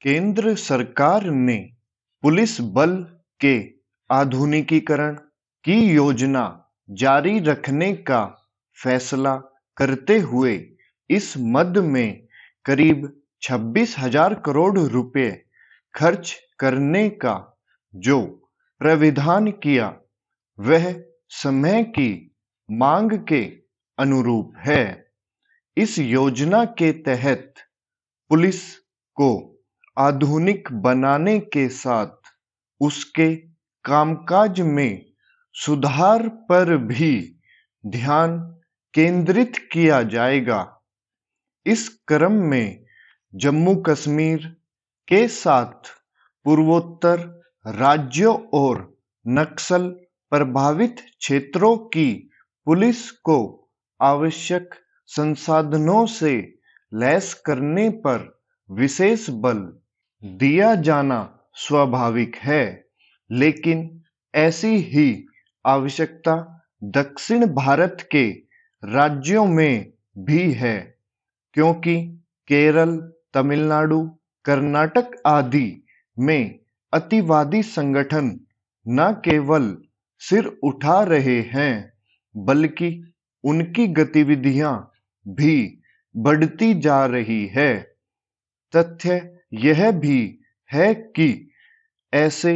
केंद्र सरकार ने पुलिस बल के आधुनिकीकरण की योजना जारी रखने का फैसला करते हुए इस मद में करीब 26,000 करोड़ रुपए खर्च करने का जो प्राविधान किया वह समय की मांग के अनुरूप है। इस योजना के तहत पुलिस को आधुनिक बनाने के साथ उसके कामकाज में सुधार पर भी ध्यान केंद्रित किया जाएगा। इस क्रम में जम्मू कश्मीर के साथ पूर्वोत्तर राज्यों और नक्सल प्रभावित क्षेत्रों की पुलिस को आवश्यक संसाधनों से लैस करने पर विशेष बल दिया जाना स्वाभाविक है, लेकिन ऐसी ही आवश्यकता दक्षिण भारत के राज्यों में भी है, क्योंकि केरल, तमिलनाडु, कर्नाटक आदि में अतिवादी संगठन न केवल सिर उठा रहे हैं, बल्कि उनकी गतिविधियां भी बढ़ती जा रही है। तथ्य यह भी है कि ऐसे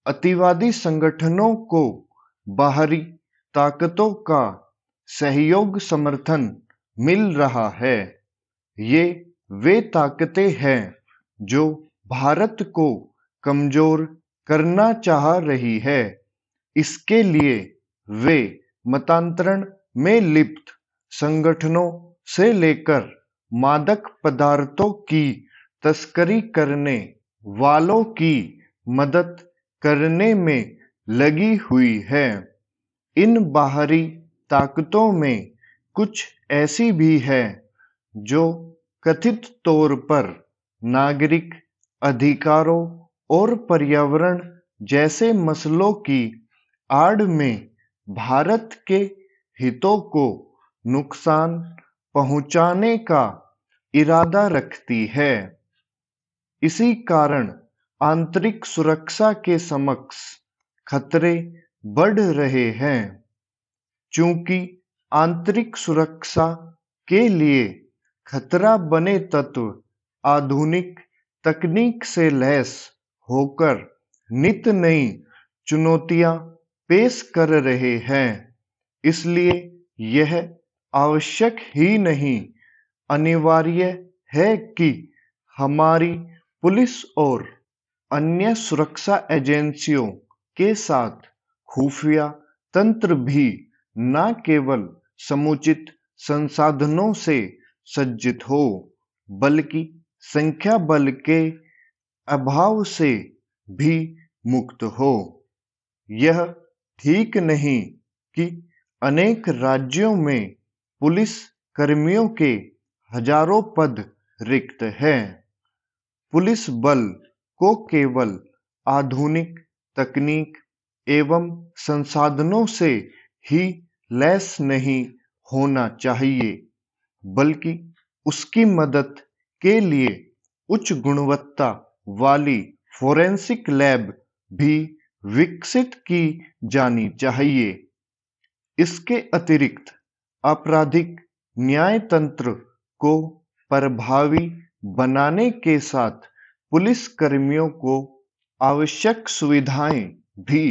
अतिवादी संगठनों को बाहरी ताकतों का सहयोग समर्थन मिल रहा है। ये वे ताकतें हैं जो भारत को कमजोर करना चाह रही है। इसके लिए वे मतांतरण में लिप्त संगठनों से लेकर मादक पदार्थों की तस्करी करने वालों की मदद करने में लगी हुई है। इन बाहरी ताकतों में कुछ ऐसी भी है जो कथित तौर पर नागरिक अधिकारों और पर्यावरण जैसे मसलों की आड़ में भारत के हितों को नुकसान पहुंचाने का इरादा रखती है। इसी कारण आंतरिक सुरक्षा के समक्ष खतरे बढ़ रहे हैं। चूंकि आंतरिक सुरक्षा के लिए खतरा बने तत्व आधुनिक तकनीक से लैस होकर नित नई चुनौतियां पेश कर रहे हैं, इसलिए यह आवश्यक ही नहीं अनिवार्य है कि हमारी पुलिस और अन्य सुरक्षा एजेंसियों के साथ खुफिया तंत्र भी न केवल समुचित संसाधनों से सज्जित हो, बल्कि संख्या बल के अभाव से भी मुक्त हो। यह ठीक नहीं कि अनेक राज्यों में पुलिस कर्मियों के हजारों पद रिक्त हैं। पुलिस बल को केवल आधुनिक तकनीक एवं संसाधनों से ही लैस नहीं होना चाहिए, बल्कि उसकी मदद के लिए उच्च गुणवत्ता वाली फोरेंसिक लैब भी विकसित की जानी चाहिए। इसके अतिरिक्त आपराधिक न्याय तंत्र को प्रभावी बनाने के साथ पुलिस कर्मियों को आवश्यक सुविधाएं भी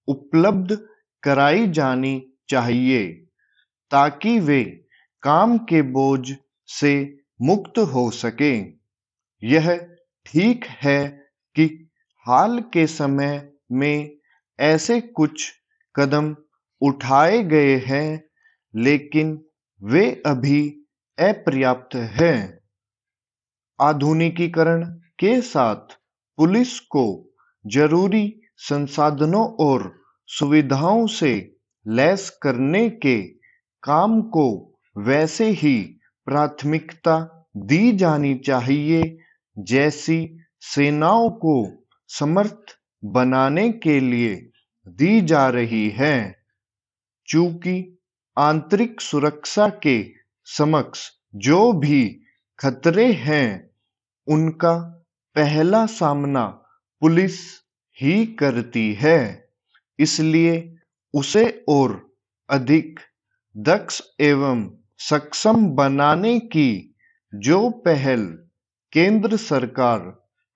उपलब्ध कराई जानी चाहिए, ताकि वे काम के बोझ से मुक्त हो सकें। यह ठीक है कि हाल के समय में ऐसे कुछ कदम उठाए गए हैं, लेकिन वे अभी अपर्याप्त हैं। आधुनिकीकरण के साथ पुलिस को जरूरी संसाधनों और सुविधाओं से लैस करने के काम को वैसे ही प्राथमिकता दी जानी चाहिए जैसी सेनाओं को समर्थ बनाने के लिए दी जा रही है। चूंकि आंतरिक सुरक्षा के समक्ष जो भी खतरे हैं, उनका पहला सामना पुलिस ही करती है, इसलिए उसे और अधिक दक्ष एवं सक्षम बनाने की जो पहल केंद्र सरकार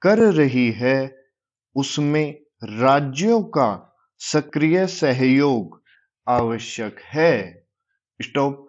कर रही है, उसमें राज्यों का सक्रिय सहयोग आवश्यक है। स्टॉप।